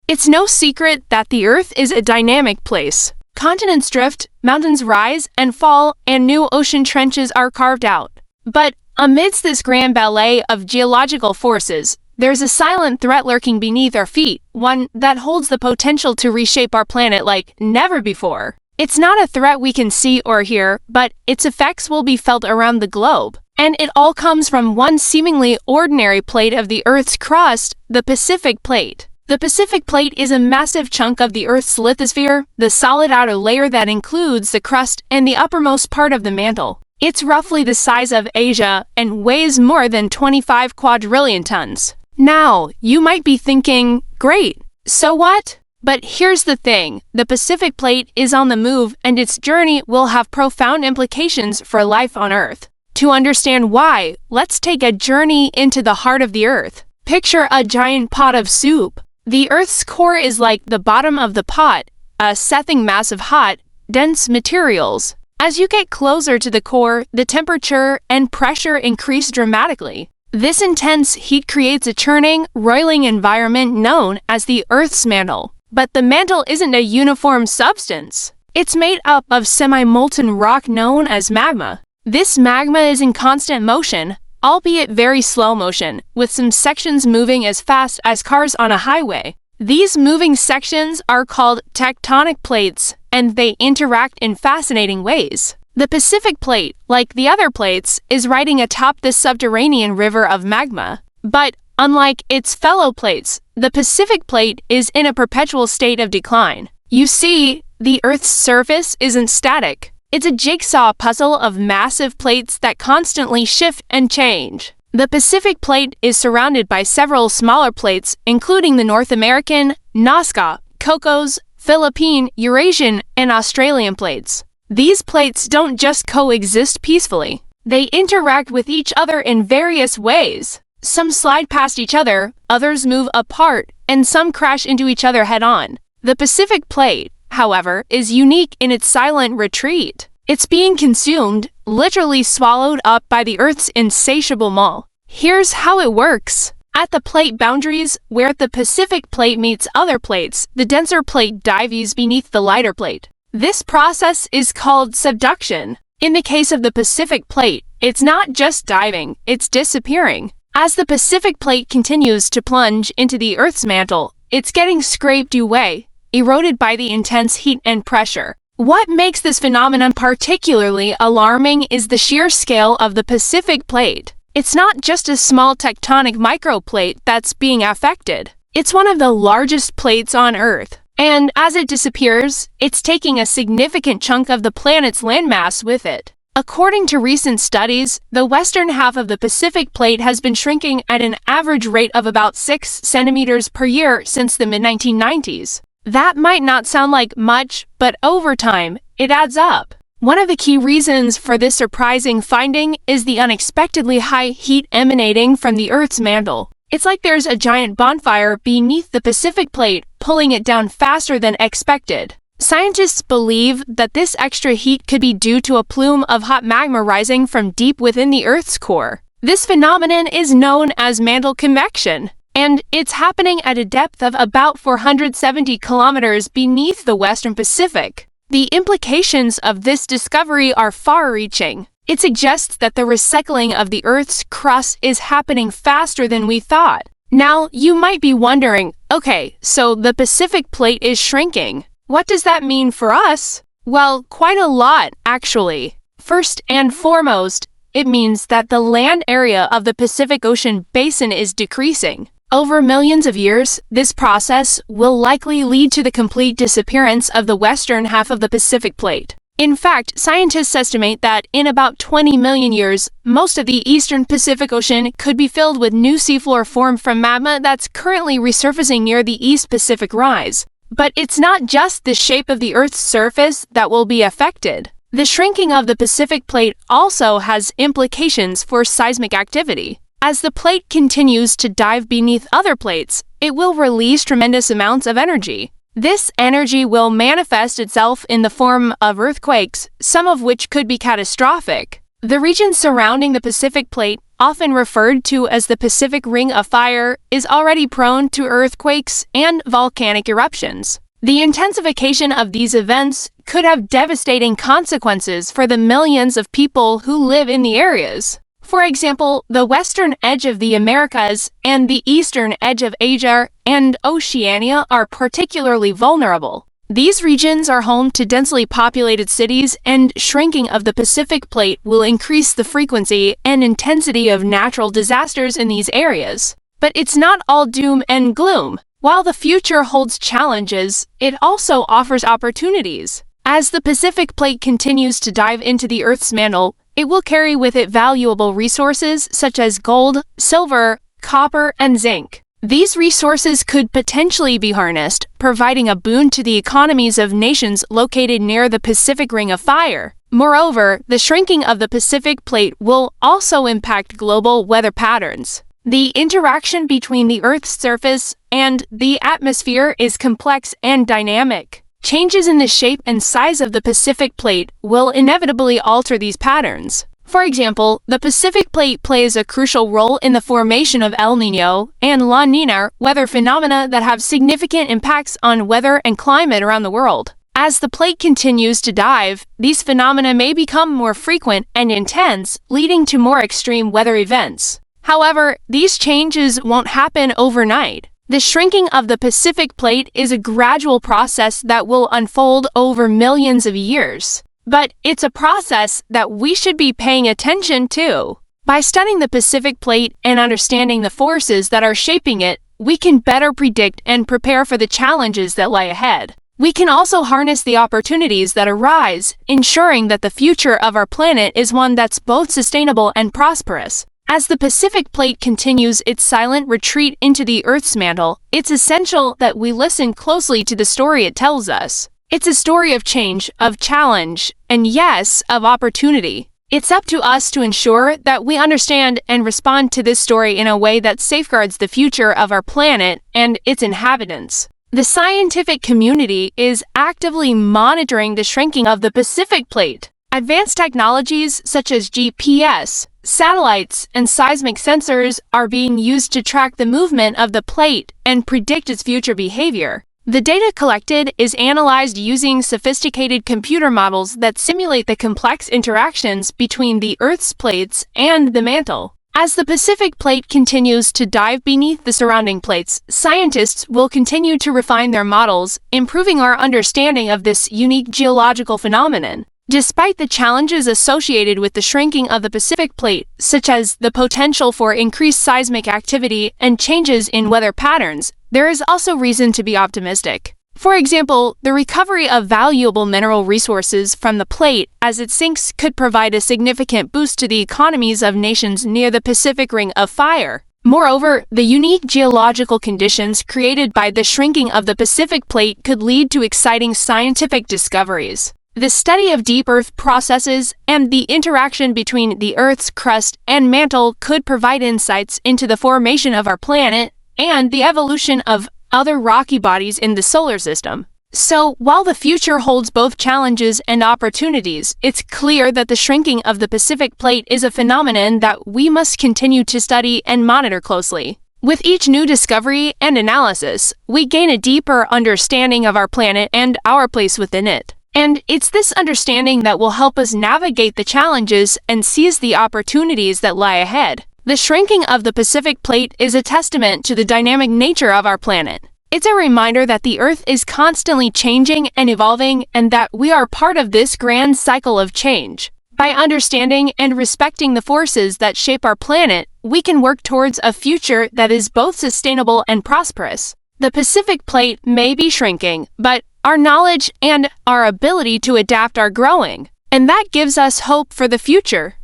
It's no secret that the Earth is a dynamic place. Continents drift, mountains rise and fall, and new ocean trenches are carved out. But amidst this grand ballet of geological forces, there's a silent threat lurking beneath our feet, one that holds the potential to reshape our planet like never before. It's not a threat we can see or hear, but its effects will be felt around the globe. And it all comes from one seemingly ordinary plate of the Earth's crust, the Pacific Plate. The Pacific Plate is a massive chunk of the Earth's lithosphere, the solid outer layer that includes the crust and the uppermost part of the mantle. It's roughly the size of Asia and weighs more than 25 quadrillion tons. Now, you might be thinking, great, so what? But here's the thing, the Pacific Plate is on the move and its journey will have profound implications for life on Earth. To understand why, let's take a journey into the heart of the Earth. Picture a giant pot of soup. The Earth's core is like the bottom of the pot, a seething mass of hot, dense materials. As you get closer to the core, the temperature and pressure increase dramatically. This intense heat creates a churning, roiling environment known as the Earth's mantle. But the mantle isn't a uniform substance. It's made up of semi-molten rock known as magma. This magma is in constant motion, albeit very slow motion, with some sections moving as fast as cars on a highway. These moving sections are called tectonic plates, and they interact in fascinating ways. The Pacific Plate, like the other plates, is riding atop this subterranean river of magma. But unlike its fellow plates, the Pacific Plate is in a perpetual state of decline. You see, the Earth's surface isn't static. It's a jigsaw puzzle of massive plates that constantly shift and change. The Pacific Plate is surrounded by several smaller plates, including the North American, Nazca, Cocos, Philippine, Eurasian, and Australian plates. These plates don't just coexist peacefully. They interact with each other in various ways. Some slide past each other, others move apart, and some crash into each other head-on. The Pacific Plate, however, is unique in its silent retreat. It's being consumed, literally swallowed up by the Earth's insatiable maw. Here's how it works. At the plate boundaries, where the Pacific Plate meets other plates, the denser plate dives beneath the lighter plate. This process is called subduction. In the case of the Pacific Plate, it's not just diving, it's disappearing. As the Pacific Plate continues to plunge into the Earth's mantle, it's getting scraped away, eroded by the intense heat and pressure. What makes this phenomenon particularly alarming is the sheer scale of the Pacific Plate. It's not just a small tectonic microplate that's being affected. It's one of the largest plates on Earth. And as it disappears, it's taking a significant chunk of the planet's landmass with it. According to recent studies, the western half of the Pacific Plate has been shrinking at an average rate of about 6 centimeters per year since the mid-1990s. That might not sound like much, but over time, it adds up. One of the key reasons for this surprising finding is the unexpectedly high heat emanating from the Earth's mantle. It's like there's a giant bonfire beneath the Pacific Plate, pulling it down faster than expected. Scientists believe that this extra heat could be due to a plume of hot magma rising from deep within the Earth's core. This phenomenon is known as mantle convection, and it's happening at a depth of about 470 kilometers beneath the Western Pacific. The implications of this discovery are far-reaching. It suggests that the recycling of the Earth's crust is happening faster than we thought. Now, you might be wondering, okay, so the Pacific Plate is shrinking. What does that mean for us? Well, quite a lot, actually. First and foremost, it means that the land area of the Pacific Ocean basin is decreasing. Over millions of years, this process will likely lead to the complete disappearance of the western half of the Pacific Plate. In fact, scientists estimate that in about 20 million years, most of the eastern Pacific Ocean could be filled with new seafloor formed from magma that's currently resurfacing near the East Pacific Rise. But it's not just the shape of the Earth's surface that will be affected. The shrinking of the Pacific Plate also has implications for seismic activity. As the plate continues to dive beneath other plates, it will release tremendous amounts of energy. This energy will manifest itself in the form of earthquakes, some of which could be catastrophic. The region surrounding the Pacific Plate, often referred to as the Pacific Ring of Fire, is already prone to earthquakes and volcanic eruptions. The intensification of these events could have devastating consequences for the millions of people who live in the areas. For example, the western edge of the Americas and the eastern edge of Asia and Oceania are particularly vulnerable. These regions are home to densely populated cities, and shrinking of the Pacific Plate will increase the frequency and intensity of natural disasters in these areas. But it's not all doom and gloom. While the future holds challenges, it also offers opportunities. As the Pacific Plate continues to dive into the Earth's mantle, it will carry with it valuable resources such as gold, silver, copper, and zinc. These resources could potentially be harnessed, providing a boon to the economies of nations located near the Pacific Ring of Fire. Moreover, the shrinking of the Pacific Plate will also impact global weather patterns. The interaction between the Earth's surface and the atmosphere is complex and dynamic. Changes in the shape and size of the Pacific Plate will inevitably alter these patterns. For example, the Pacific Plate plays a crucial role in the formation of El Niño and La Niña weather phenomena that have significant impacts on weather and climate around the world. As the plate continues to dive, these phenomena may become more frequent and intense, leading to more extreme weather events. However, these changes won't happen overnight. The shrinking of the Pacific Plate is a gradual process that will unfold over millions of years. But it's a process that we should be paying attention to. By studying the Pacific Plate and understanding the forces that are shaping it, we can better predict and prepare for the challenges that lie ahead. We can also harness the opportunities that arise, ensuring that the future of our planet is one that's both sustainable and prosperous. As the Pacific Plate continues its silent retreat into the Earth's mantle, it's essential that we listen closely to the story it tells us. It's a story of change, of challenge, and yes, of opportunity. It's up to us to ensure that we understand and respond to this story in a way that safeguards the future of our planet and its inhabitants. The scientific community is actively monitoring the shrinking of the Pacific Plate. Advanced technologies such as GPS, satellites, and seismic sensors are being used to track the movement of the plate and predict its future behavior. The data collected is analyzed using sophisticated computer models that simulate the complex interactions between the Earth's plates and the mantle. As the Pacific Plate continues to dive beneath the surrounding plates, scientists will continue to refine their models, improving our understanding of this unique geological phenomenon. Despite the challenges associated with the shrinking of the Pacific Plate, such as the potential for increased seismic activity and changes in weather patterns, there is also reason to be optimistic. For example, the recovery of valuable mineral resources from the plate as it sinks could provide a significant boost to the economies of nations near the Pacific Ring of Fire. Moreover, the unique geological conditions created by the shrinking of the Pacific Plate could lead to exciting scientific discoveries. The study of deep Earth processes and the interaction between the Earth's crust and mantle could provide insights into the formation of our planet and the evolution of other rocky bodies in the solar system. So, while the future holds both challenges and opportunities, it's clear that the shrinking of the Pacific Plate is a phenomenon that we must continue to study and monitor closely. With each new discovery and analysis, we gain a deeper understanding of our planet and our place within it. And it's this understanding that will help us navigate the challenges and seize the opportunities that lie ahead. The shrinking of the Pacific Plate is a testament to the dynamic nature of our planet. It's a reminder that the Earth is constantly changing and evolving, and that we are part of this grand cycle of change. By understanding and respecting the forces that shape our planet, we can work towards a future that is both sustainable and prosperous. The Pacific Plate may be shrinking, but our knowledge and our ability to adapt are growing, and that gives us hope for the future.